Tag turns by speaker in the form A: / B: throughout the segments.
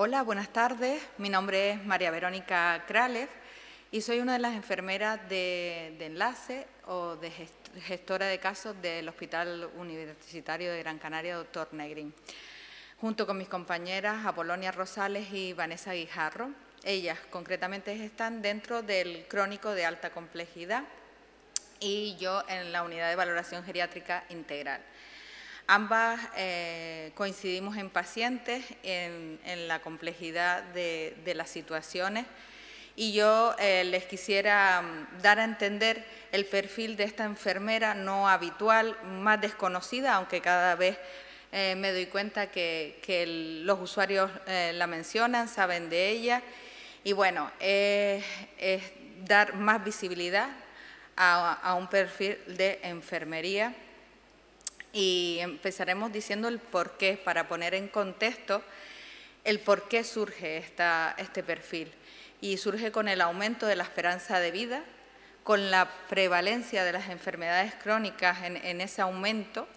A: Hola, buenas tardes. Mi nombre es María Verónica Kralev y soy una de las enfermeras de enlace o de gestora de casos del Hospital Universitario de Gran Canaria, Dr. Negrín, junto con mis compañeras Apolonia Rosales y Vanessa Guijarro. Ellas concretamente están dentro del crónico de alta complejidad y yo en la unidad de valoración geriátrica integral. Ambas coincidimos en pacientes, en la complejidad de las situaciones, y yo les quisiera dar a entender el perfil de esta enfermera no habitual, más desconocida, aunque cada vez me doy cuenta que los usuarios la mencionan, saben de ella, y bueno, es dar más visibilidad a un perfil de enfermería. Y empezaremos diciendo el porqué, para poner en contexto el por qué surge este perfil. Y surge con el aumento de la esperanza de vida, con la prevalencia de las enfermedades crónicas en ese aumento,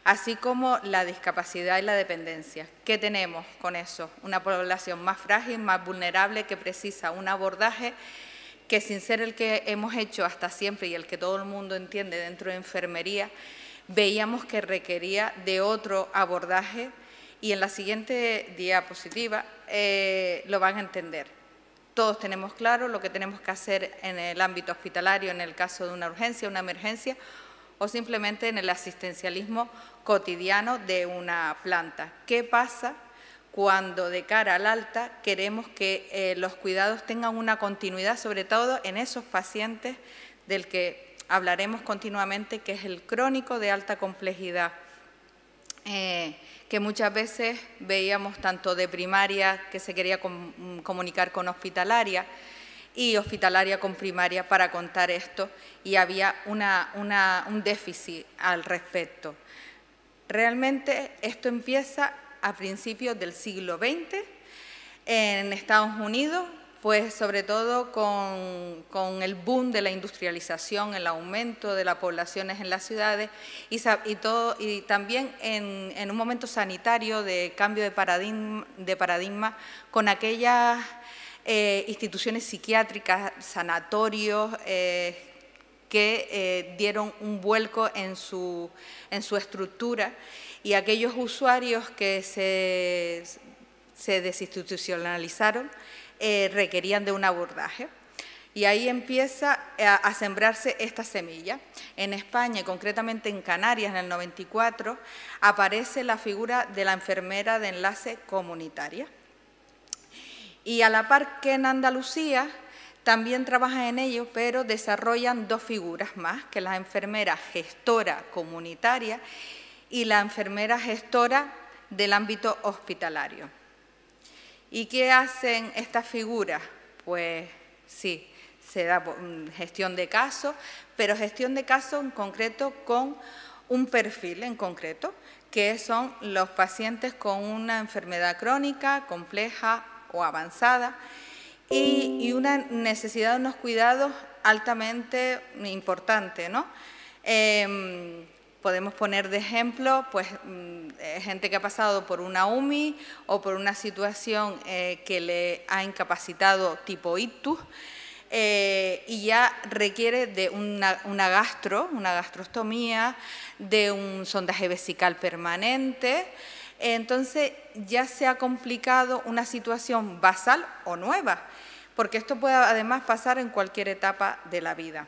A: así como la discapacidad y la dependencia. ¿Qué tenemos con eso? Una población más frágil, más vulnerable, que precisa un abordaje que, sin ser el que hemos hecho hasta siempre y el que todo el mundo entiende dentro de enfermería, veíamos que requería de otro abordaje, y en la siguiente diapositiva lo van a entender. Todos tenemos claro lo que tenemos que hacer en el ámbito hospitalario en el caso de una urgencia, una emergencia, o simplemente en el asistencialismo cotidiano de una planta. ¿Qué pasa cuando de cara al alta queremos que los cuidados tengan una continuidad, sobre todo en esos pacientes del que hablaremos continuamente, que es el crónico de alta complejidad, que muchas veces veíamos tanto de primaria, que se quería comunicar con hospitalaria, y hospitalaria con primaria para contar esto, y había un déficit al respecto. Realmente esto empieza a principios del siglo XX en Estados Unidos, pues sobre todo con el boom de la industrialización, el aumento de las poblaciones en las ciudades y también en un momento sanitario de cambio de paradigma con aquellas instituciones psiquiátricas, sanatorios, que dieron un vuelco en su estructura, y aquellos usuarios que se desinstitucionalizaron requerían de un abordaje. Y ahí empieza a sembrarse esta semilla. En España, y concretamente en Canarias, en el 94, aparece la figura de la enfermera de enlace comunitaria. Y a la par que en Andalucía también trabajan en ello, pero desarrollan dos figuras más, que es la enfermera gestora comunitaria y la enfermera gestora del ámbito hospitalario. ¿Y qué hacen estas figuras? Pues sí, se da gestión de casos, pero gestión de casos en concreto con un perfil en concreto, que son los pacientes con una enfermedad crónica, compleja o avanzada, y una necesidad de unos cuidados altamente importantes, ¿no? Podemos poner de ejemplo pues, gente que ha pasado por una UMI o por una situación que le ha incapacitado tipo ictus, y ya requiere de una gastrostomía, de un sondaje vesical permanente. Entonces ya se ha complicado una situación basal o nueva, porque esto puede además pasar en cualquier etapa de la vida.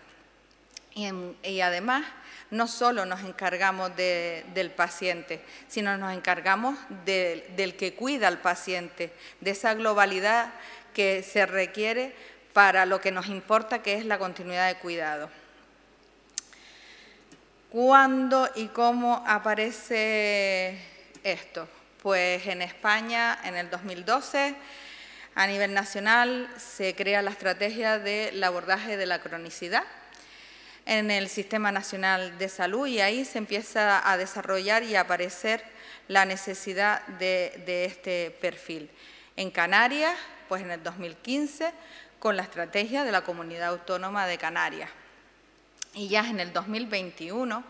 A: Y además no solo nos encargamos del paciente, sino nos encargamos del que cuida al paciente, de esa globalidad que se requiere para lo que nos importa, que es la continuidad de cuidado. ¿Cuándo y cómo aparece esto? Pues en España, en el 2012, a nivel nacional, se crea la estrategia del abordaje de la cronicidad en el Sistema Nacional de Salud, y ahí se empieza a desarrollar y a aparecer la necesidad de este perfil. En Canarias, pues en el 2015, con la estrategia de la Comunidad Autónoma de Canarias. Y ya en el 2021,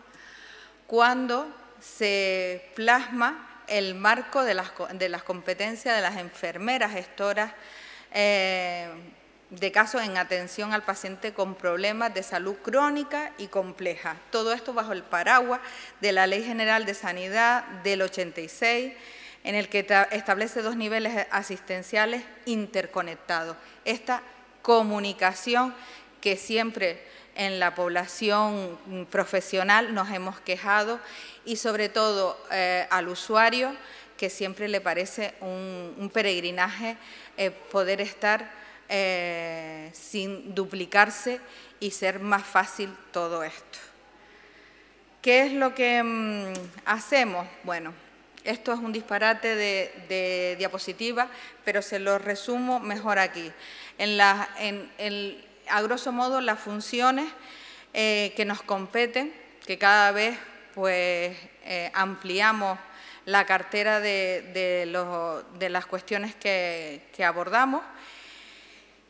A: cuando se plasma el marco de las competencias de las enfermeras gestoras de casos en atención al paciente con problemas de salud crónica y compleja. Todo esto bajo el paraguas de la Ley General de Sanidad del 86, en el que establece 2 niveles asistenciales interconectados. Esta comunicación que siempre en la población profesional nos hemos quejado y sobre todo al usuario, que siempre le parece un peregrinaje poder estar sin duplicarse y ser más fácil todo esto. ¿Qué es lo que hacemos? Bueno, esto es un disparate de diapositivas, pero se lo resumo mejor aquí. A grosso modo, las funciones que nos competen, que cada vez pues, ampliamos la cartera de las cuestiones que abordamos,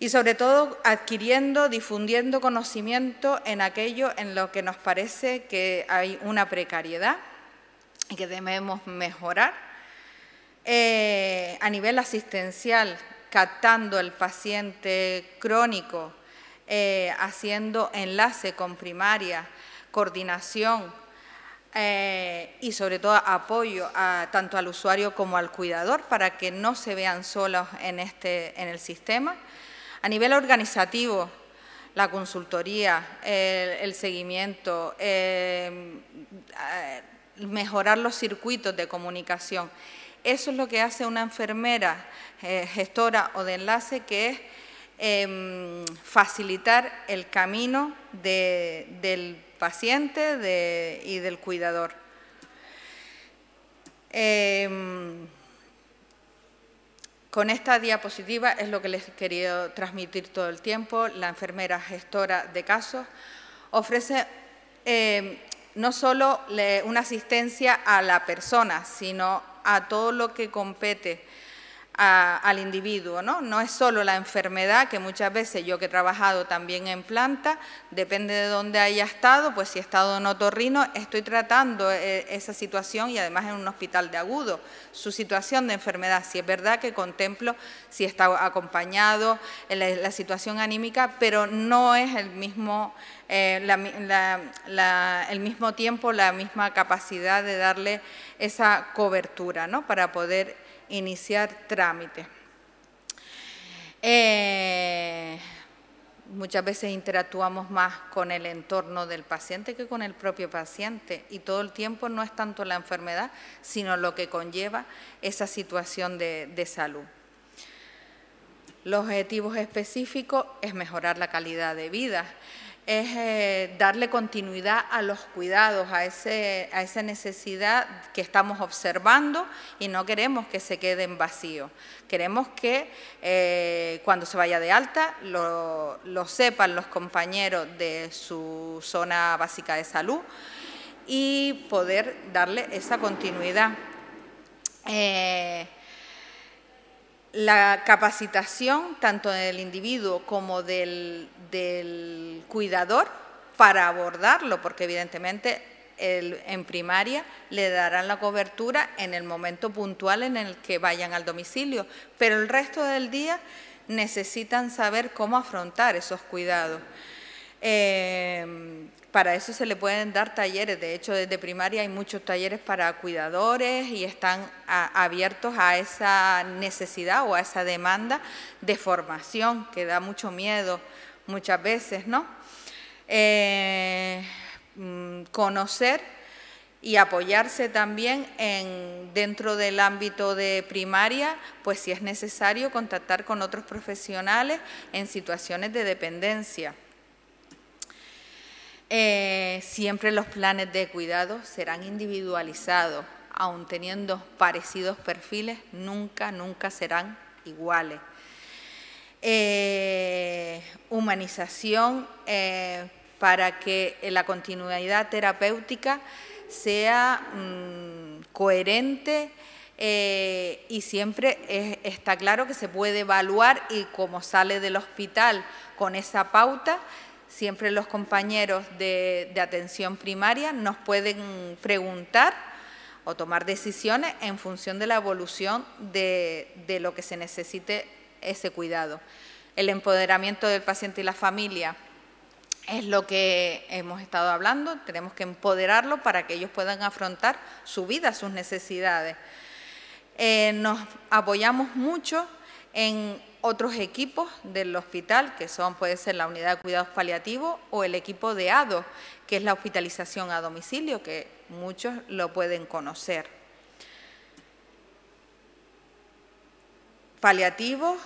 A: y sobre todo adquiriendo, difundiendo conocimiento en aquello en lo que nos parece que hay una precariedad y que debemos mejorar. A nivel asistencial, captando el paciente crónico, haciendo enlace con primaria, coordinación y sobre todo apoyo tanto al usuario como al cuidador para que no se vean solos en el sistema. A nivel organizativo, la consultoría, el seguimiento, mejorar los circuitos de comunicación. Eso es lo que hace una enfermera gestora o de enlace, que es facilitar el camino del paciente y del cuidador. Con esta diapositiva es lo que les he querido transmitir todo el tiempo. La enfermera gestora de casos ofrece no solo una asistencia a la persona, sino a todo lo que compete al individuo, ¿no? No es solo la enfermedad, que muchas veces yo que he trabajado también en planta, depende de dónde haya estado, pues si he estado en otorrino, estoy tratando esa situación y además en un hospital de agudo, su situación de enfermedad. Si es verdad que contemplo si está acompañado, la situación anímica, pero no es el mismo, el mismo tiempo, la misma capacidad de darle esa cobertura, ¿no? Para poder iniciar trámite. Muchas veces interactuamos más con el entorno del paciente que con el propio paciente y todo el tiempo no es tanto la enfermedad, sino lo que conlleva esa situación de salud. Los objetivos específicos es mejorar la calidad de vida, es darle continuidad a los cuidados, a esa necesidad que estamos observando y no queremos que se queden vacíos. Queremos que cuando se vaya de alta lo sepan los compañeros de su zona básica de salud y poder darle esa continuidad. La capacitación tanto del individuo como del cuidador para abordarlo, porque evidentemente en primaria le darán la cobertura en el momento puntual en el que vayan al domicilio, pero el resto del día necesitan saber cómo afrontar esos cuidados. Para eso se le pueden dar talleres, de hecho desde primaria hay muchos talleres para cuidadores y están abiertos a esa necesidad o a esa demanda de formación que da mucho miedo muchas veces, ¿no? Conocer y apoyarse también dentro del ámbito de primaria, pues si es necesario contactar con otros profesionales en situaciones de dependencia. Siempre los planes de cuidado serán individualizados, aun teniendo parecidos perfiles, nunca serán iguales. Humanización para que la continuidad terapéutica sea coherente y siempre está claro que se puede evaluar y como sale del hospital con esa pauta, siempre los compañeros de atención primaria nos pueden preguntar o tomar decisiones en función de la evolución de lo que se necesite ese cuidado. El empoderamiento del paciente y la familia es lo que hemos estado hablando, tenemos que empoderarlo para que ellos puedan afrontar su vida, sus necesidades. Nos apoyamos mucho en otros equipos del hospital, que puede ser la unidad de cuidados paliativos o el equipo de ADO, que es la hospitalización a domicilio, que muchos lo pueden conocer. Paliativos,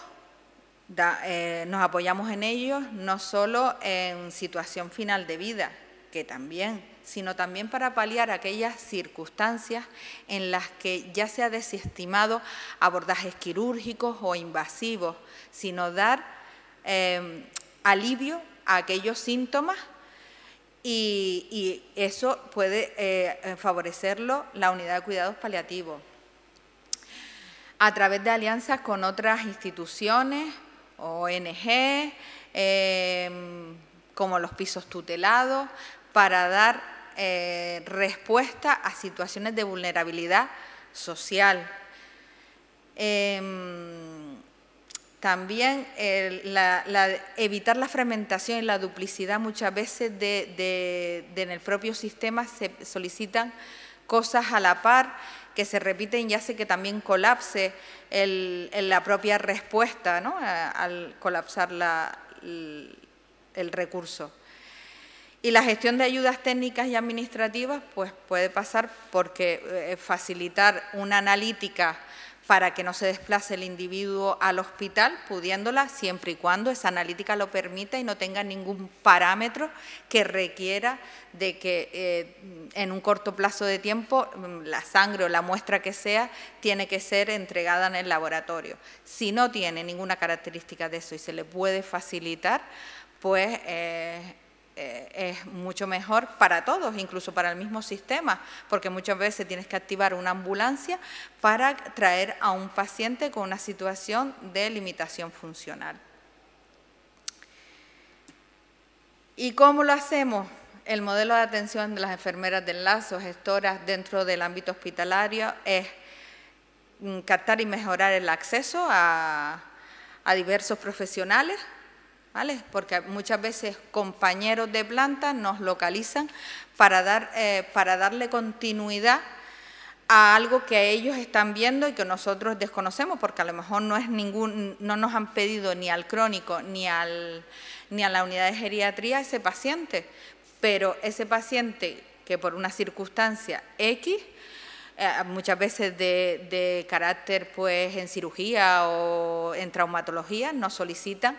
A: nos apoyamos en ellos no solo en situación final de vida, que también, sino también para paliar aquellas circunstancias en las que ya se ha desestimado abordajes quirúrgicos o invasivos, sino dar alivio a aquellos síntomas y eso puede favorecerlo la unidad de cuidados paliativos. A través de alianzas con otras instituciones, ONG, como los pisos tutelados, para dar respuesta a situaciones de vulnerabilidad social. También evitar la fragmentación y la duplicidad. Muchas veces en el propio sistema se solicitan cosas a la par que se repiten y hace que también colapse la propia respuesta, ¿no? Al colapsar el recurso. Y la gestión de ayudas técnicas y administrativas pues puede pasar porque facilitar una analítica para que no se desplace el individuo al hospital, pudiéndola siempre y cuando esa analítica lo permita y no tenga ningún parámetro que requiera de que en un corto plazo de tiempo la sangre o la muestra que sea tiene que ser entregada en el laboratorio. Si no tiene ninguna característica de eso y se le puede facilitar, pues es mucho mejor para todos, incluso para el mismo sistema, porque muchas veces tienes que activar una ambulancia para traer a un paciente con una situación de limitación funcional. ¿Y cómo lo hacemos? El modelo de atención de las enfermeras de enlace o gestoras dentro del ámbito hospitalario es captar y mejorar el acceso a diversos profesionales, ¿vale? Porque muchas veces compañeros de planta nos localizan para darle continuidad a algo que ellos están viendo y que nosotros desconocemos, porque a lo mejor no nos han pedido ni al crónico ni a la unidad de geriatría ese paciente, pero ese paciente que por una circunstancia X, muchas veces de carácter pues en cirugía o en traumatología, nos solicitan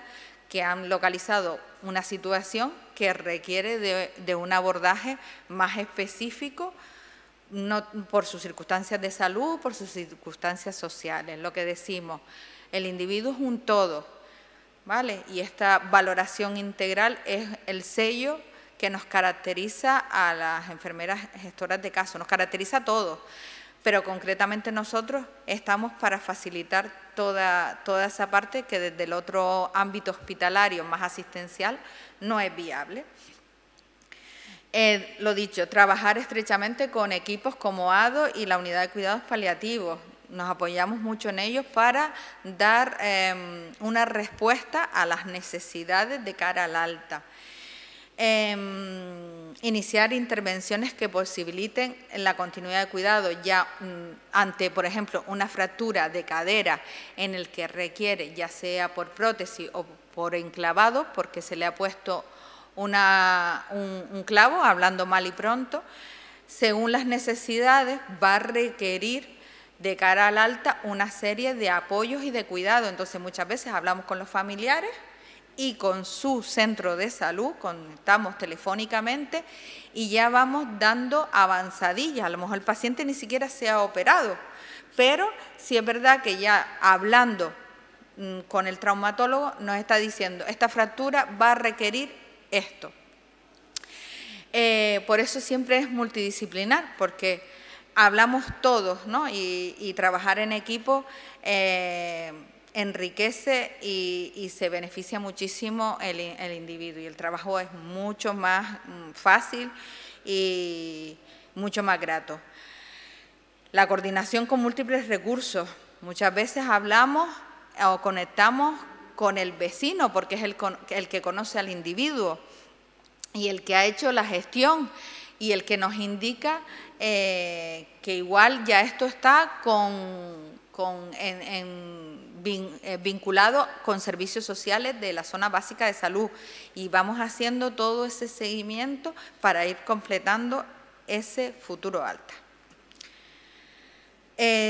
A: que han localizado una situación que requiere de un abordaje más específico, no por sus circunstancias de salud, por sus circunstancias sociales. Lo que decimos, el individuo es un todo, ¿vale? Y esta valoración integral es el sello que nos caracteriza a las enfermeras gestoras de caso, nos caracteriza a todos, pero concretamente nosotros estamos para facilitar toda esa parte que desde el otro ámbito hospitalario más asistencial no es viable. Lo dicho, trabajar estrechamente con equipos como ADO y la unidad de cuidados paliativos. Nos apoyamos mucho en ellos para dar una respuesta a las necesidades de cara al alta. Iniciar intervenciones que posibiliten la continuidad de cuidado ya ante, por ejemplo, una fractura de cadera en el que requiere, ya sea por prótesis o por enclavado, porque se le ha puesto un clavo, hablando mal y pronto, según las necesidades va a requerir de cara al alta una serie de apoyos y de cuidado. Entonces muchas veces hablamos con los familiares y con su centro de salud, conectamos telefónicamente y ya vamos dando avanzadillas. A lo mejor el paciente ni siquiera se ha operado, pero sí es verdad que ya hablando con el traumatólogo nos está diciendo, esta fractura va a requerir esto. Por eso siempre es multidisciplinar, porque hablamos todos, ¿no? Y trabajar en equipo enriquece y se beneficia muchísimo el individuo y el trabajo es mucho más fácil y mucho más grato. La coordinación con múltiples recursos. Muchas veces hablamos o conectamos con el vecino porque es el que conoce al individuo y el que ha hecho la gestión y el que nos indica que igual ya esto está vinculado con servicios sociales de la zona básica de salud y vamos haciendo todo ese seguimiento para ir completando ese futuro alta.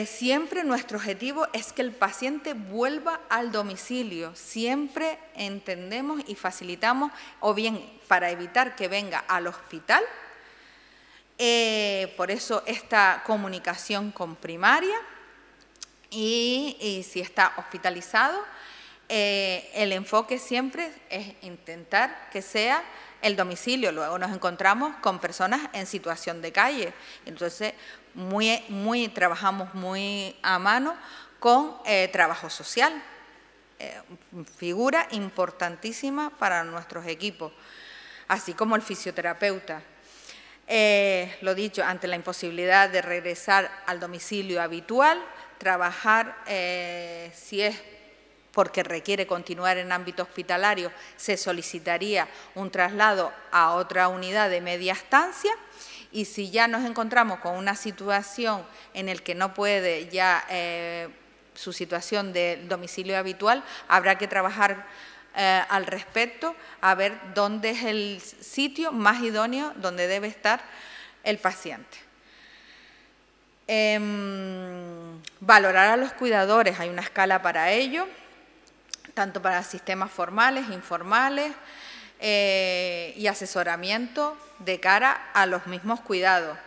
A: Siempre nuestro objetivo es que el paciente vuelva al domicilio. Siempre entendemos y facilitamos, o bien para evitar que venga al hospital, por eso esta comunicación con primaria y si está hospitalizado, el enfoque siempre es intentar que sea el domicilio. Luego nos encontramos con personas en situación de calle, entonces trabajamos muy a mano con trabajo social, figura importantísima para nuestros equipos, así como el fisioterapeuta. Lo dicho, ante la imposibilidad de regresar al domicilio habitual, trabajar, si es porque requiere continuar en ámbito hospitalario, se solicitaría un traslado a otra unidad de media estancia y si ya nos encontramos con una situación en la que no puede ya su situación de domicilio habitual, habrá que trabajar al respecto a ver dónde es el sitio más idóneo donde debe estar el paciente. Valorar a los cuidadores, hay una escala para ello, tanto para sistemas formales, informales y asesoramiento de cara a los mismos cuidados.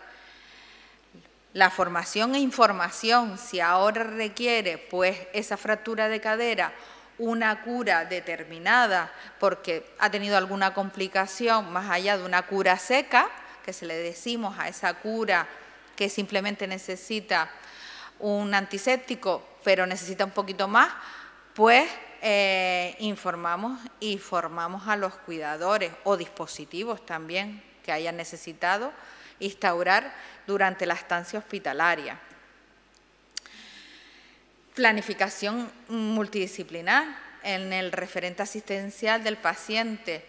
A: La formación e información, si ahora requiere pues esa fractura de cadera, una cura determinada porque ha tenido alguna complicación más allá de una cura seca, que se le decimos a esa cura que simplemente necesita un antiséptico pero necesita un poquito más, pues informamos y formamos a los cuidadores o dispositivos también que hayan necesitado instaurar durante la estancia hospitalaria. Planificación multidisciplinar en el referente asistencial del paciente,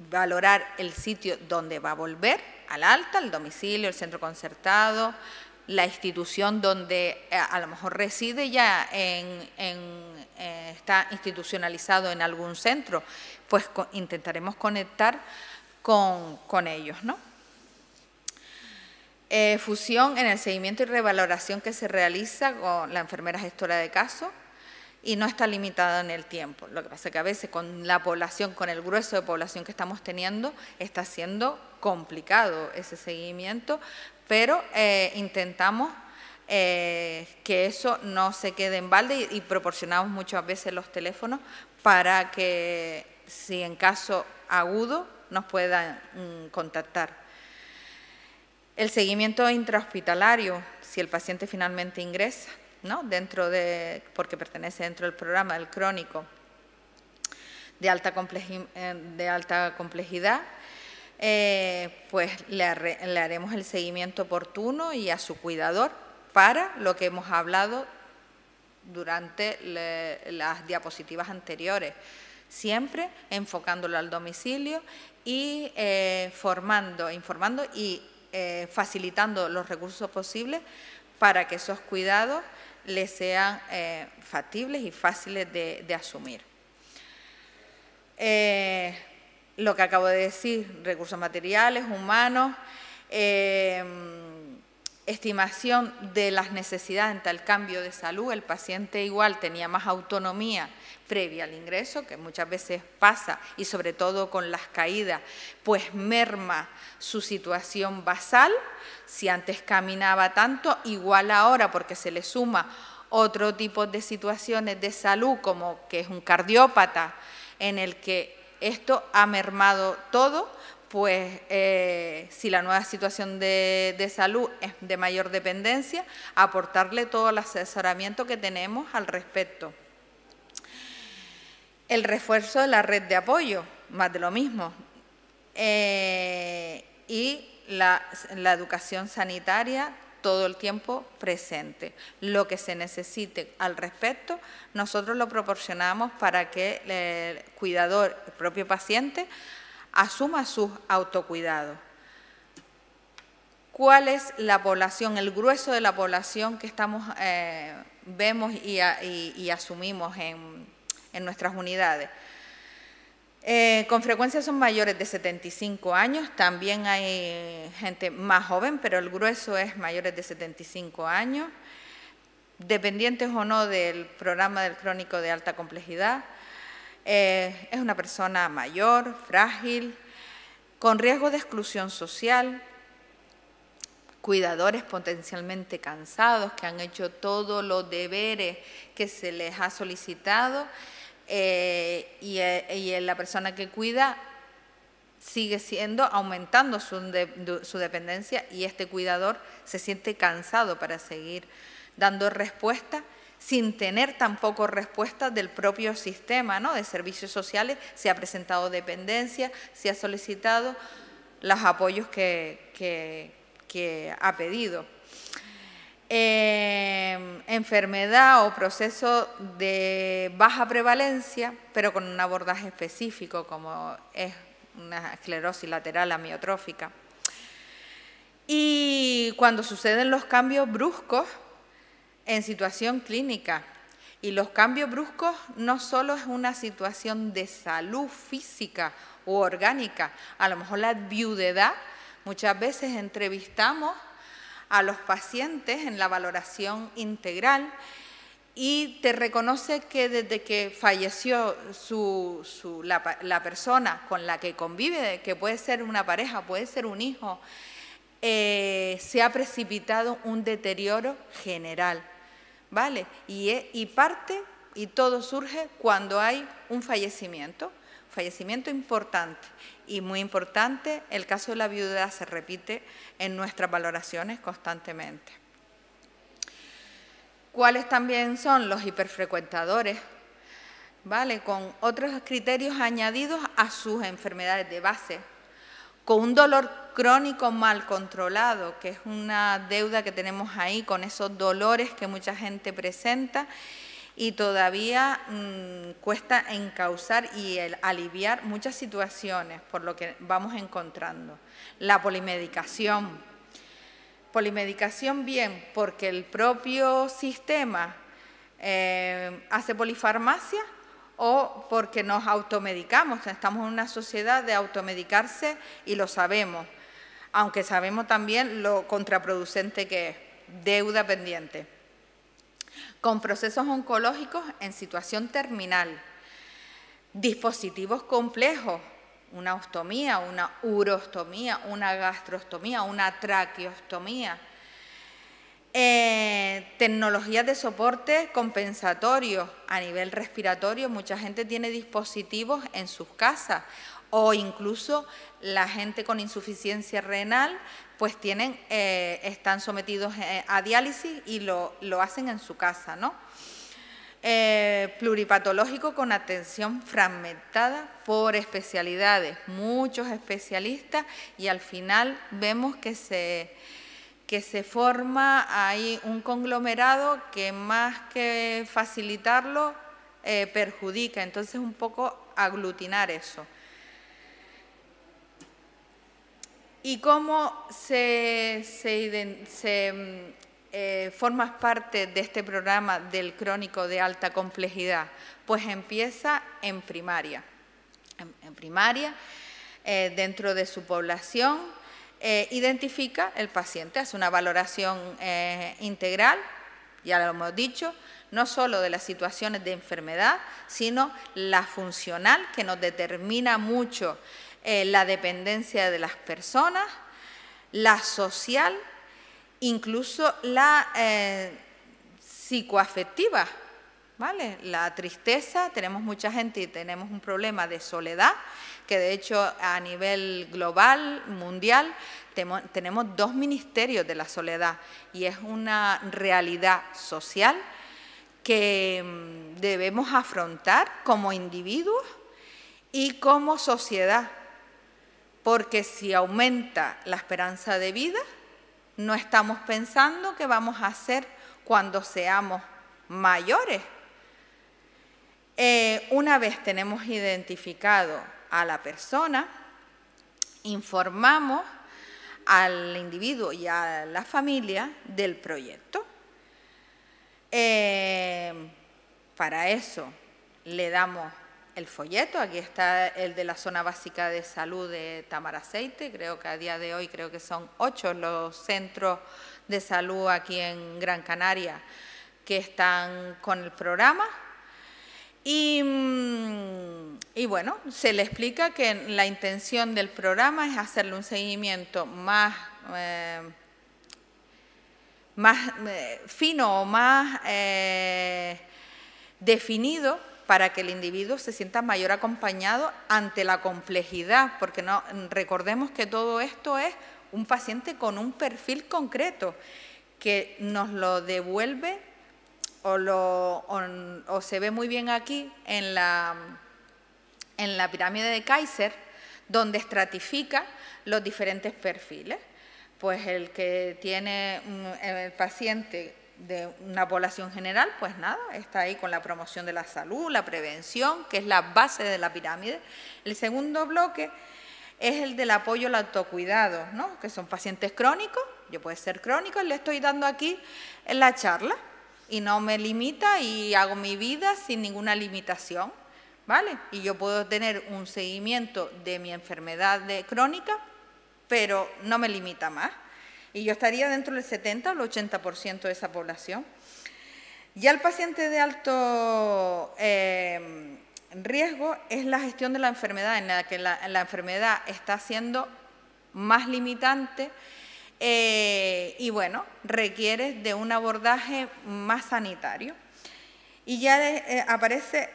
A: valorar el sitio donde va a volver al alta, el domicilio, el centro concertado, la institución donde a lo mejor reside ya está institucionalizado en algún centro, pues intentaremos conectar con ellos, ¿no? Fusión en el seguimiento y revaloración que se realiza con la enfermera gestora de casos y no está limitado en el tiempo. Lo que pasa es que a veces con la población, con el grueso de población que estamos teniendo, está siendo complicado ese seguimiento, pero intentamos que eso no se quede en balde y proporcionamos muchas veces los teléfonos para que si en caso agudo nos puedan contactar. El seguimiento intrahospitalario, si el paciente finalmente ingresa, ¿no? Porque pertenece dentro del programa del crónico de alta complejidad, pues le haremos el seguimiento oportuno y a su cuidador para lo que hemos hablado durante las diapositivas anteriores, siempre enfocándolo al domicilio y informando y facilitando los recursos posibles para que esos cuidados les sean factibles y fáciles de asumir. Lo que acabo de decir, recursos materiales, humanos, estimación de las necesidades ante el cambio de salud. El paciente igual tenía más autonomía previa al ingreso, que muchas veces pasa, y sobre todo con las caídas, pues merma su situación basal. Si antes caminaba tanto, igual ahora, porque se le suma otro tipo de situaciones de salud, como que es un cardiópata, en el que esto ha mermado todo, pues si la nueva situación de salud es de mayor dependencia, aportarle todo el asesoramiento que tenemos al respecto. El refuerzo de la red de apoyo, más de lo mismo. Y la educación sanitaria todo el tiempo presente. Lo que se necesite al respecto, nosotros lo proporcionamos para que el cuidador, el propio paciente, asuma sus autocuidados. ¿Cuál es la población, el grueso de la población que vemos y asumimos en nuestras unidades? Con frecuencia son mayores de 75 años, también hay gente más joven, pero el grueso es mayores de 75 años, dependientes o no del programa del crónico de alta complejidad. Es una persona mayor, frágil, con riesgo de exclusión social, cuidadores potencialmente cansados que han hecho todos los deberes que se les ha solicitado, y la persona que cuida sigue aumentando su dependencia, y este cuidador se siente cansado para seguir dando respuesta sin tener tampoco respuesta del propio sistema, ¿no?, de servicios sociales. Se ha presentado dependencia, se ha solicitado los apoyos que ha pedido. Enfermedad o proceso de baja prevalencia, pero con un abordaje específico, como es una esclerosis lateral amiotrófica. Y cuando suceden los cambios bruscos en situación clínica, y los cambios bruscos no solo es una situación de salud física u orgánica, a lo mejor la viudedad, muchas veces entrevistamos a los pacientes en la valoración integral y te reconoce que desde que falleció la persona con la que convive, que puede ser una pareja, puede ser un hijo, se ha precipitado un deterioro general, ¿vale? Y todo surge cuando hay un fallecimiento importante. Y muy importante, el caso de la viudedad se repite en nuestras valoraciones constantemente. ¿Cuáles también son los hiperfrecuentadores? ¿Vale? Con otros criterios añadidos a sus enfermedades de base, con un dolor crónico mal controlado, que es una deuda que tenemos ahí con esos dolores que mucha gente presenta, y todavía cuesta encauzar y aliviar muchas situaciones por lo que vamos encontrando. La polimedicación. Polimedicación bien porque el propio sistema hace polifarmacia, o porque nos automedicamos. Estamos en una sociedad de automedicarse y lo sabemos, aunque sabemos también lo contraproducente que es, deuda pendiente. Con procesos oncológicos en situación terminal, dispositivos complejos, una ostomía, una urostomía, una gastrostomía, una traqueostomía, tecnologías de soporte compensatorio a nivel respiratorio. Mucha gente tiene dispositivos en sus casas, o incluso la gente con insuficiencia renal pues están sometidos a diálisis y lo hacen en su casa, ¿no? Pluripatológico con atención fragmentada por especialidades, muchos especialistas, y al final vemos que se forma ahí un conglomerado que más que facilitarlo perjudica. Entonces, un poco aglutinar eso. ¿Y cómo formas parte de este programa del crónico de alta complejidad? Pues empieza en primaria. En primaria, dentro de su población, identifica el paciente, hace una valoración integral, ya lo hemos dicho, no solo de las situaciones de enfermedad, sino la funcional, que nos determina mucho la dependencia de las personas, la social, incluso la psicoafectiva, ¿vale? La tristeza, tenemos mucha gente y tenemos un problema de soledad, que de hecho a nivel global, mundial, tenemos 2 ministerios de la soledad, y es una realidad social que debemos afrontar como individuos y como sociedad, porque si aumenta la esperanza de vida, no estamos pensando qué vamos a hacer cuando seamos mayores. Una vez tenemos identificado a la persona, informamos al individuo y a la familia del proyecto. Para eso le damos el folleto. Aquí está el de la Zona Básica de Salud de Tamaraceite. Creo que a día de hoy creo que son 8 los centros de salud aquí en Gran Canaria que están con el programa. Y bueno, se le explica que la intención del programa es hacerle un seguimiento más fino o más definido para que el individuo se sienta mayor acompañado ante la complejidad, porque no, recordemos que todo esto es un paciente con un perfil concreto que nos lo devuelve o se ve muy bien aquí en la pirámide de Kaiser, donde estratifica los diferentes perfiles. Pues el que tiene el paciente de una población general, pues nada, está ahí con la promoción de la salud, la prevención, que es la base de la pirámide. El segundo bloque es el del apoyo al autocuidado, ¿no? Que son pacientes crónicos, yo puedo ser crónico, le estoy dando aquí en la charla y no me limita y hago mi vida sin ninguna limitación, ¿vale? Y yo puedo tener un seguimiento de mi enfermedad crónica, pero no me limita más. Y yo estaría dentro del 70 o el 80% de esa población. Ya el paciente de alto riesgo es la gestión de la enfermedad, en la que la enfermedad está siendo más limitante y, bueno, requiere de un abordaje más sanitario. Y ya aparece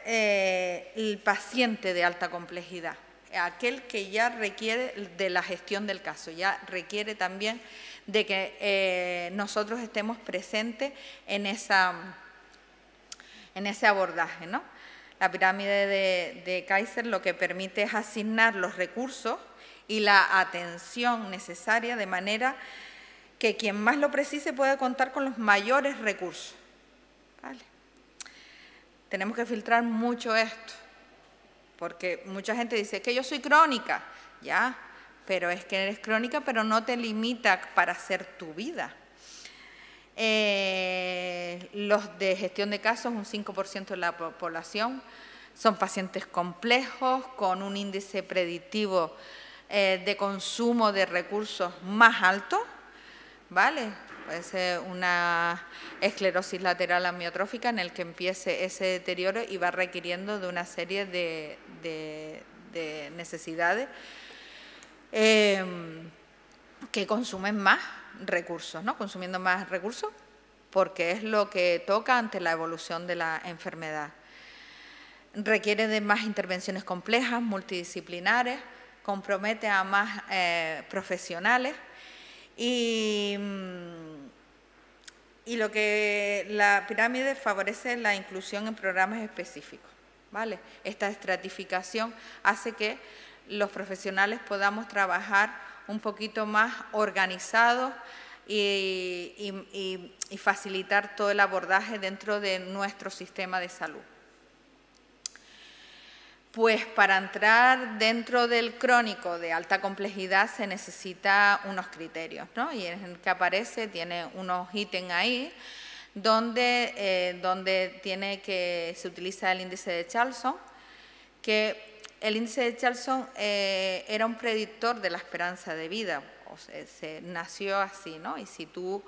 A: el paciente de alta complejidad, aquel que ya requiere de la gestión del caso, ya requiere también de que nosotros estemos presentes en ese abordaje, ¿no? La pirámide de Kaiser lo que permite es asignar los recursos y la atención necesaria de manera que quien más lo precise pueda contar con los mayores recursos, ¿vale? Tenemos que filtrar mucho esto, porque mucha gente dice que yo soy crónica, ya, pero es que eres crónica, pero no te limita para hacer tu vida. Los de gestión de casos, un 5% de la población, son pacientes complejos, con un índice predictivo de consumo de recursos más alto, ¿vale? Puede ser una esclerosis lateral amiotrófica en el que empiece ese deterioro y va requiriendo de una serie de necesidades que consumen más recursos, ¿no? Consumiendo más recursos porque es lo que toca ante la evolución de la enfermedad. Requiere de más intervenciones complejas, multidisciplinares, compromete a más profesionales y lo que la pirámide favorece es la inclusión en programas específicos, ¿vale? Esta estratificación hace que los profesionales podamos trabajar un poquito más organizados y facilitar todo el abordaje dentro de nuestro sistema de salud. Pues para entrar dentro del crónico de alta complejidad se necesita unos criterios, ¿no? Y en el que aparece, tiene unos ítems ahí, donde se utiliza el índice de Charlson, que el índice de Charlson era un predictor de la esperanza de vida, o sea, se nació así, ¿no? Y si tú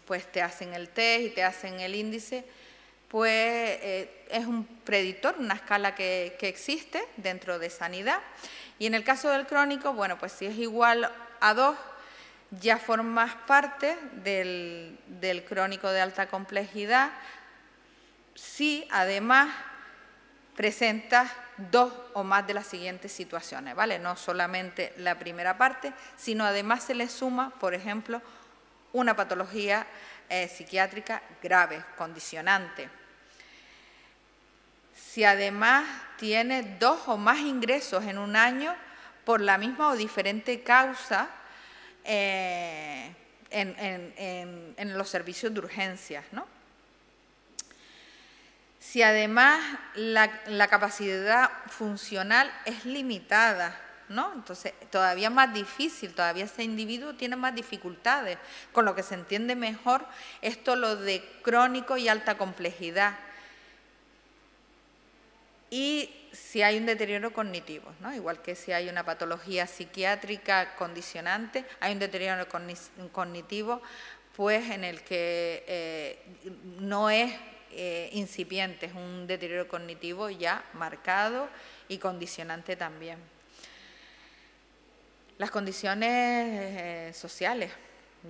A: pues te hacen el test y te hacen el índice, pues es un predictor, una escala que existe dentro de sanidad. Y en el caso del crónico, bueno, pues si es igual a 2, ya formas parte del crónico de alta complejidad, si además presentas 2 o más de las siguientes situaciones, ¿vale? No solamente la primera parte, sino además se le suma, por ejemplo, una patología psiquiátrica grave, condicionante. Si además tiene 2 o más ingresos en un año por la misma o diferente causa en los servicios de urgencias, ¿no? Si además la capacidad funcional es limitada, ¿no? Entonces, todavía más difícil, todavía ese individuo tiene más dificultades, con lo que se entiende mejor esto lo de crónico y alta complejidad. Y si hay un deterioro cognitivo, ¿no? Igual que si hay una patología psiquiátrica condicionante, hay un deterioro cognitivo, pues en el que no es incipiente, es un deterioro cognitivo ya marcado y condicionante también. Las condiciones sociales,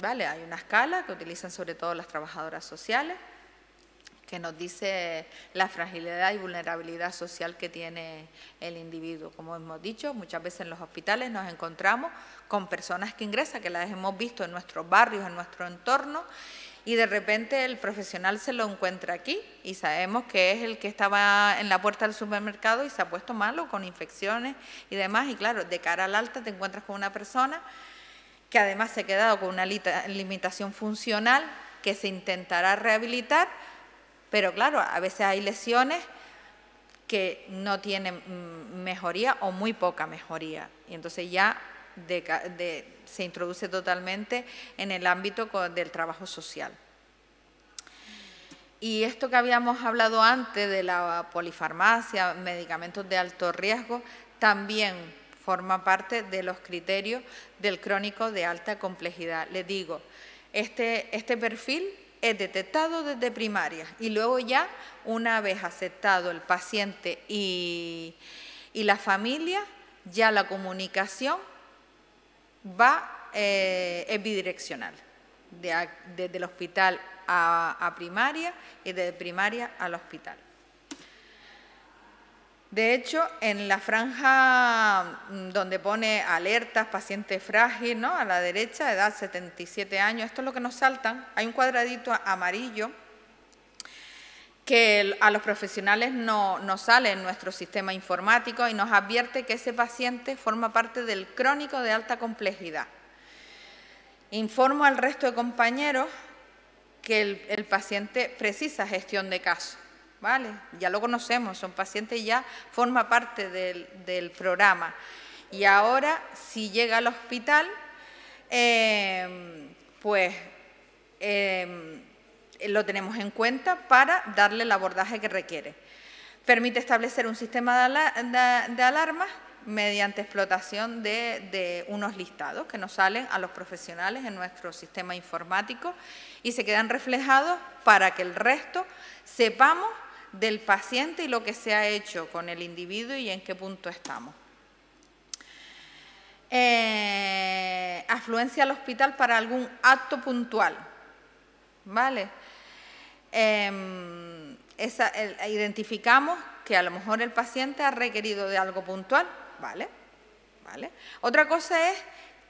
A: ¿vale? Hay una escala que utilizan sobre todo las trabajadoras sociales, que nos dice la fragilidad y vulnerabilidad social que tiene el individuo. Como hemos dicho, muchas veces en los hospitales nos encontramos con personas que ingresan, que las hemos visto en nuestros barrios, en nuestro entorno, y de repente el profesional se lo encuentra aquí y sabemos que es el que estaba en la puerta del supermercado y se ha puesto malo con infecciones y demás. Y claro, de cara al alta te encuentras con una persona que además se ha quedado con una limitación funcional que se intentará rehabilitar, pero claro, a veces hay lesiones que no tienen mejoría o muy poca mejoría. Y entonces ya se introduce totalmente en el ámbito del trabajo social. Y esto que habíamos hablado antes de la polifarmacia, medicamentos de alto riesgo, también forma parte de los criterios del crónico de alta complejidad. Les digo, este perfil es detectado desde primaria y luego ya, una vez aceptado el paciente y la familia, ya la comunicación es bidireccional, desde el hospital a primaria y desde primaria al hospital. De hecho, en la franja donde pone alertas, paciente frágil, ¿no? A la derecha, edad 77 años, esto es lo que nos saltan, hay un cuadradito amarillo que a los profesionales no sale en nuestro sistema informático y nos advierte que ese paciente forma parte del crónico de alta complejidad. Informo al resto de compañeros que el paciente precisa gestión de caso, ¿vale? Ya lo conocemos, son pacientes, ya forma parte del programa. Y ahora, si llega al hospital, lo tenemos en cuenta para darle el abordaje que requiere. Permite establecer un sistema de alarmas mediante explotación de unos listados que nos salen a los profesionales en nuestro sistema informático y se quedan reflejados para que el resto sepamos del paciente y lo que se ha hecho con el individuo y en qué punto estamos. Afluencia al hospital para algún acto puntual, ¿vale? Identificamos que a lo mejor el paciente ha requerido de algo puntual, ¿vale? Otra cosa es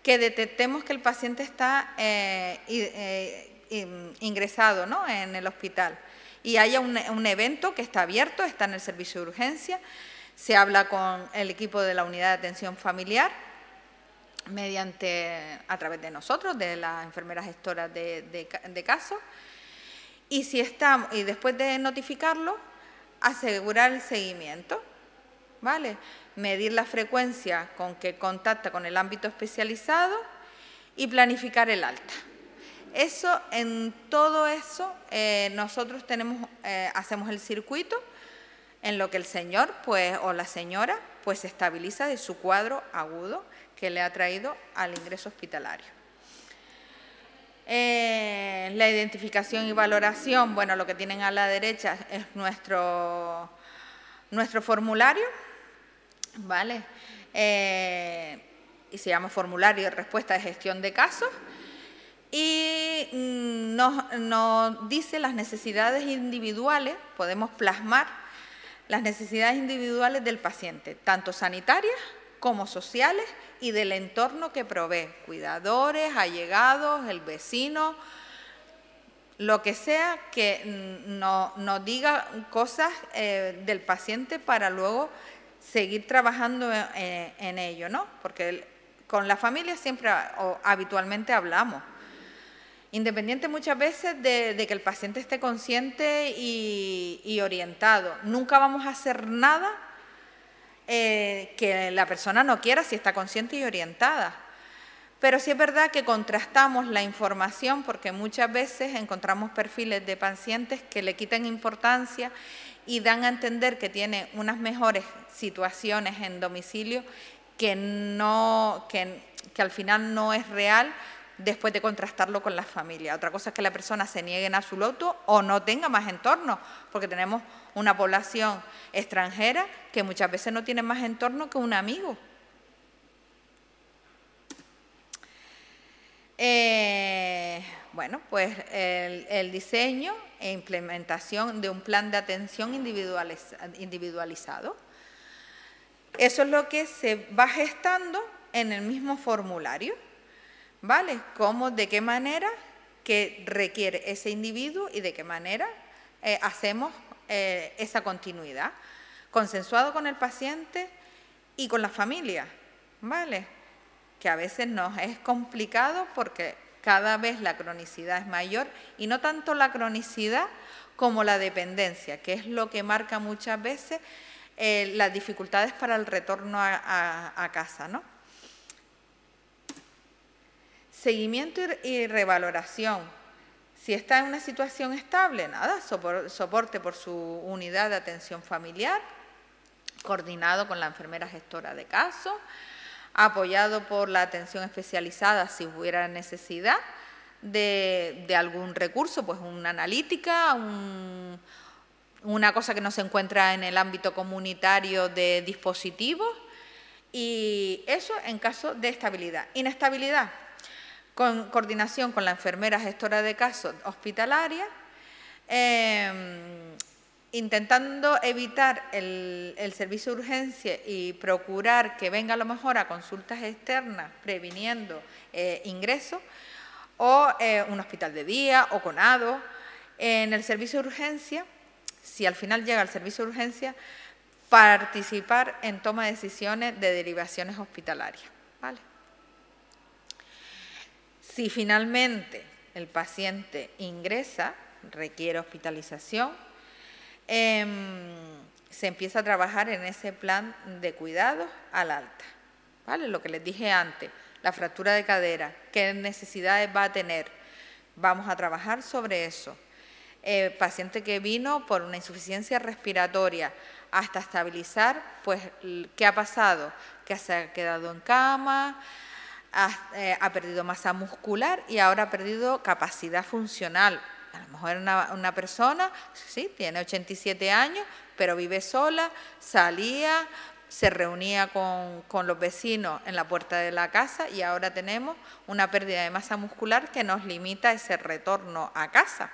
A: que detectemos que el paciente está ingresado, ¿no? En el hospital y haya un evento que está abierto, está en el servicio de urgencia, se habla con el equipo de la unidad de atención familiar a través de nosotros, de las enfermeras gestoras de casos, y después de notificarlo, asegurar el seguimiento, ¿vale? Medir la frecuencia con que contacta con el ámbito especializado y planificar el alta. En todo eso, nosotros hacemos el circuito en lo que el señor o la señora se estabiliza de su cuadro agudo que le ha traído al ingreso hospitalario. La identificación y valoración, bueno, lo que tienen a la derecha es nuestro formulario, ¿vale? Y se llama formulario de respuesta de gestión de casos y nos dice las necesidades individuales, podemos plasmar las necesidades individuales del paciente, tanto sanitarias como sociales y del entorno que provee, cuidadores, allegados, el vecino, lo que sea que nos diga cosas del paciente para luego seguir trabajando en ello, ¿no? Porque con la familia siempre o habitualmente hablamos. Independiente muchas veces de que el paciente esté consciente y orientado. Nunca vamos a hacer nada que la persona no quiera si está consciente y orientada. Pero sí es verdad que contrastamos la información porque muchas veces encontramos perfiles de pacientes que le quitan importancia y dan a entender que tiene unas mejores situaciones en domicilio que al final no es real después de contrastarlo con la familia. Otra cosa es que la persona se niegue en absoluto o no tenga más entorno, porque tenemos una población extranjera que muchas veces no tiene más entorno que un amigo. Bueno, pues el diseño e implementación de un plan de atención individualizado. Eso es lo que se va gestando en el mismo formulario, ¿vale? Cómo, de qué manera que requiere ese individuo y de qué manera hacemos esa continuidad, consensuado con el paciente y con la familia, ¿vale? Que a veces nos es complicado porque cada vez la cronicidad es mayor y no tanto la cronicidad como la dependencia, que es lo que marca muchas veces las dificultades para el retorno a casa, ¿no? Seguimiento y revaloración. Si está en una situación estable, nada, soporte por su unidad de atención familiar, coordinado con la enfermera gestora de caso, apoyado por la atención especializada si hubiera necesidad de algún recurso, pues una analítica, una cosa que no se encuentra en el ámbito comunitario de dispositivos, y eso en caso de estabilidad. Inestabilidad, con coordinación con la enfermera gestora de casos hospitalaria, intentando evitar el servicio de urgencia y procurar que venga a lo mejor a consultas externas, previniendo ingresos, o un hospital de día o CONADO. En el servicio de urgencia, si al final llega al servicio de urgencia, participar en toma de decisiones de derivaciones hospitalarias, ¿vale? Si finalmente el paciente ingresa, requiere hospitalización, se empieza a trabajar en ese plan de cuidados al alta, ¿vale? Lo que les dije antes, la fractura de cadera, qué necesidades va a tener, vamos a trabajar sobre eso. Paciente que vino por una insuficiencia respiratoria hasta estabilizar, pues, ¿qué ha pasado? Que se ha quedado en cama, ha perdido masa muscular y ahora ha perdido capacidad funcional. A lo mejor una persona, sí, tiene 87 años, pero vive sola, salía, se reunía con los vecinos en la puerta de la casa y ahora tenemos una pérdida de masa muscular que nos limita ese retorno a casa.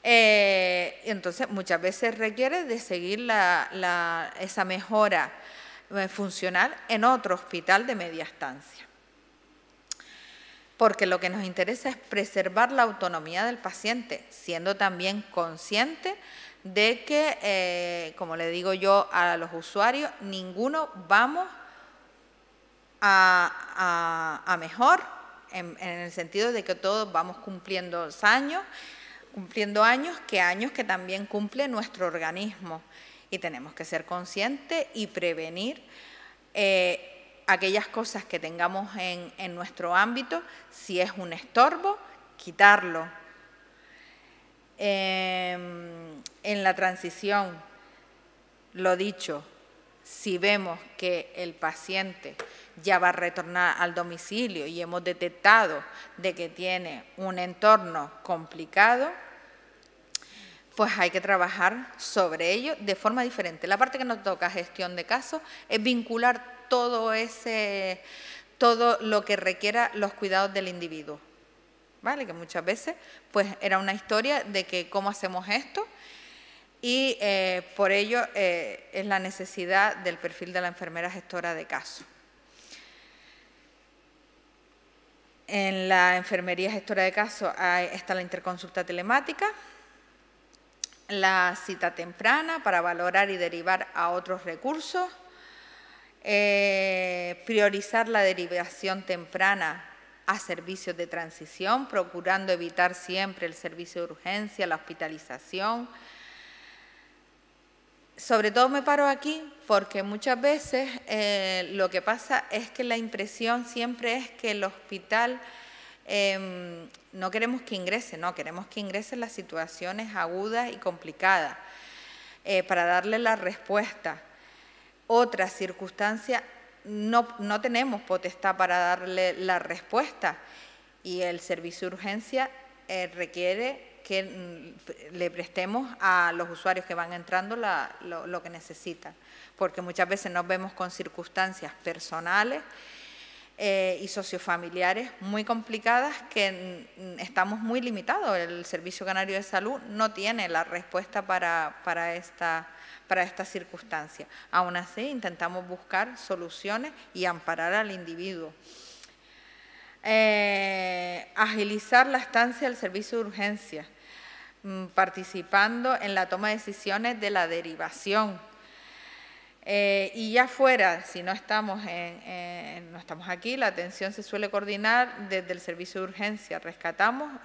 A: Entonces, muchas veces requiere de seguir esa mejora funcional en otro hospital de media estancia. Porque lo que nos interesa es preservar la autonomía del paciente, siendo también consciente de que, como le digo yo a los usuarios, ninguno vamos a mejor, en el sentido de que todos vamos cumpliendo años que también cumple nuestro organismo. Y tenemos que ser conscientes y prevenir aquellas cosas que tengamos en nuestro ámbito. Si es un estorbo, quitarlo. En la transición, lo dicho, si vemos que el paciente ya va a retornar al domicilio y hemos detectado de que tiene un entorno complicado, pues hay que trabajar sobre ello de forma diferente. La parte que nos toca gestión de casos es vincular todo lo que requiera los cuidados del individuo, ¿vale? Que muchas veces pues era una historia de que cómo hacemos esto y por ello es la necesidad del perfil de la enfermera gestora de casos. En la enfermería gestora de casos está la interconsulta telemática la cita temprana para valorar y derivar a otros recursos, priorizar la derivación temprana a servicios de transición, procurando evitar siempre el servicio de urgencia, la hospitalización. Sobre todo me paro aquí porque muchas veces lo que pasa es que la impresión siempre es que el hospital no queremos que ingrese, no, queremos que ingrese en las situaciones agudas y complicadas para darle la respuesta. Otras circunstancias no tenemos potestad para darle la respuesta y el servicio de urgencia requiere que le prestemos a los usuarios que van entrando lo que necesitan, porque muchas veces nos vemos con circunstancias personales y sociofamiliares muy complicadas que estamos muy limitados. El Servicio Canario de Salud no tiene la respuesta para esta circunstancia. Aún así, intentamos buscar soluciones y amparar al individuo. Agilizar la estancia del servicio de urgencia, participando en la toma de decisiones de la derivación. Y ya fuera, si no estamos aquí, la atención se suele coordinar desde el servicio de urgencia.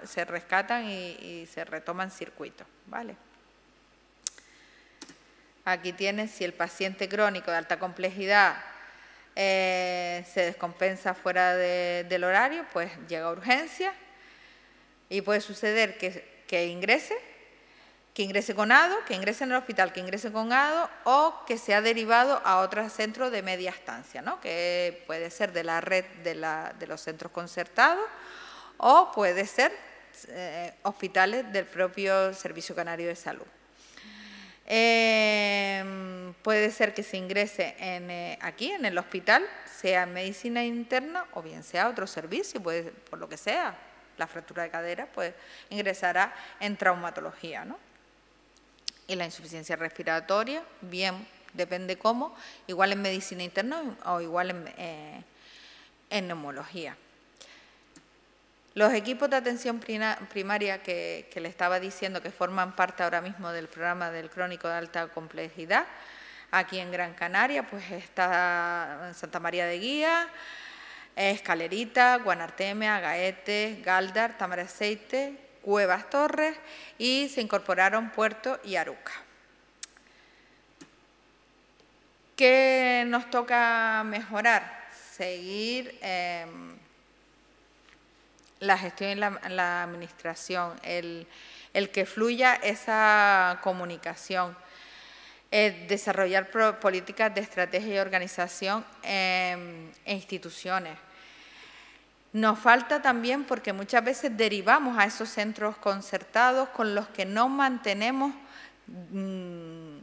A: Se rescatan y se retoman circuitos, ¿vale? Aquí tienes, si el paciente crónico de alta complejidad se descompensa fuera del horario, pues llega a urgencia y puede suceder que ingrese con ADO, que ingrese en el hospital, que ingrese con ADO o que sea derivado a otro centro de media estancia, ¿no? Que puede ser de la red de los centros concertados o puede ser hospitales del propio Servicio Canario de Salud. Puede ser que se ingrese aquí en el hospital, sea en medicina interna o bien sea otro servicio, puede, por lo que sea, la fractura de cadera, pues ingresará en traumatología, ¿no? Y la insuficiencia respiratoria, bien, depende cómo, igual en medicina interna o igual en neumología. Los equipos de atención primaria que le estaba diciendo que forman parte ahora mismo del programa del crónico de alta complejidad, aquí en Gran Canaria, pues está Santa María de Guía, Escalerita, Guanarteme, Gaete, Galdar, Tamaraceite, Cuevas Torres y se incorporaron Puerto y Aruca. ¿Qué nos toca mejorar? Seguir la gestión y la administración, el que fluya esa comunicación, desarrollar políticas de estrategia y organización e instituciones. Nos falta también porque muchas veces derivamos a esos centros concertados con los que no mantenemos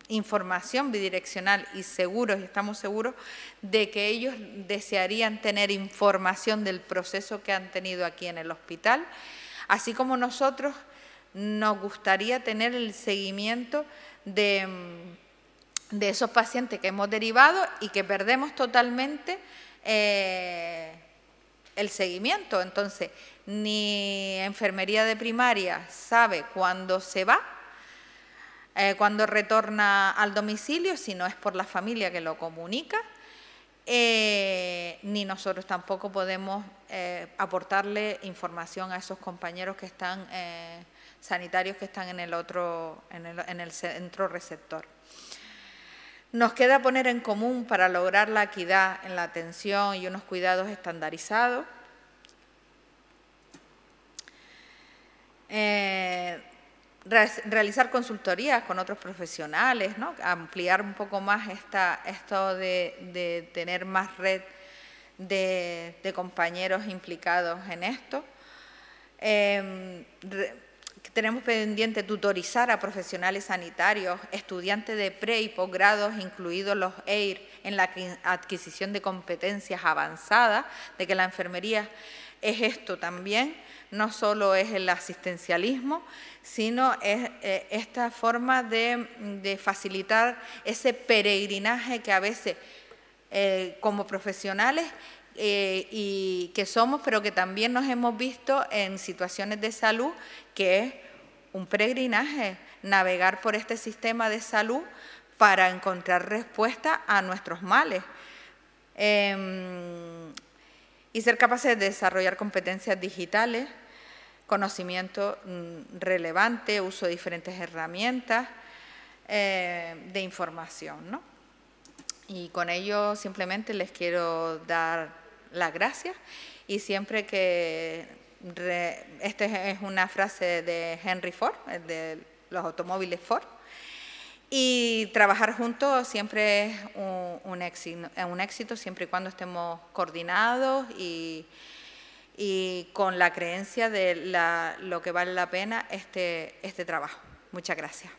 A: información bidireccional y estamos seguros de que ellos desearían tener información del proceso que han tenido aquí en el hospital, así como nosotros nos gustaría tener el seguimiento de esos pacientes que hemos derivado y que perdemos totalmente el seguimiento. Entonces, ni enfermería de primaria sabe cuándo se va, cuándo retorna al domicilio, si no es por la familia que lo comunica, ni nosotros tampoco podemos aportarle información a esos compañeros que están sanitarios que están en el centro receptor. Nos queda poner en común para lograr la equidad en la atención y unos cuidados estandarizados. Realizar consultorías con otros profesionales, ¿no? Ampliar un poco más esto de tener más red de compañeros implicados en esto. Tenemos pendiente tutorizar a profesionales sanitarios, estudiantes de pre y posgrados, incluidos los EIR, en la adquisición de competencias avanzadas, de que la enfermería es esto también, no solo es el asistencialismo, sino es esta forma de facilitar ese peregrinaje que a veces como profesionales y que somos, pero que también nos hemos visto en situaciones de salud, que es un peregrinaje, navegar por este sistema de salud para encontrar respuesta a nuestros males. Y ser capaces de desarrollar competencias digitales, conocimiento relevante, uso de diferentes herramientas de información, ¿no? Y con ello simplemente les quiero dar las gracias y siempre que, esta es una frase de Henry Ford, de los automóviles Ford, y trabajar juntos siempre es un éxito siempre y cuando estemos coordinados y con la creencia de lo que vale la pena este trabajo. Muchas gracias.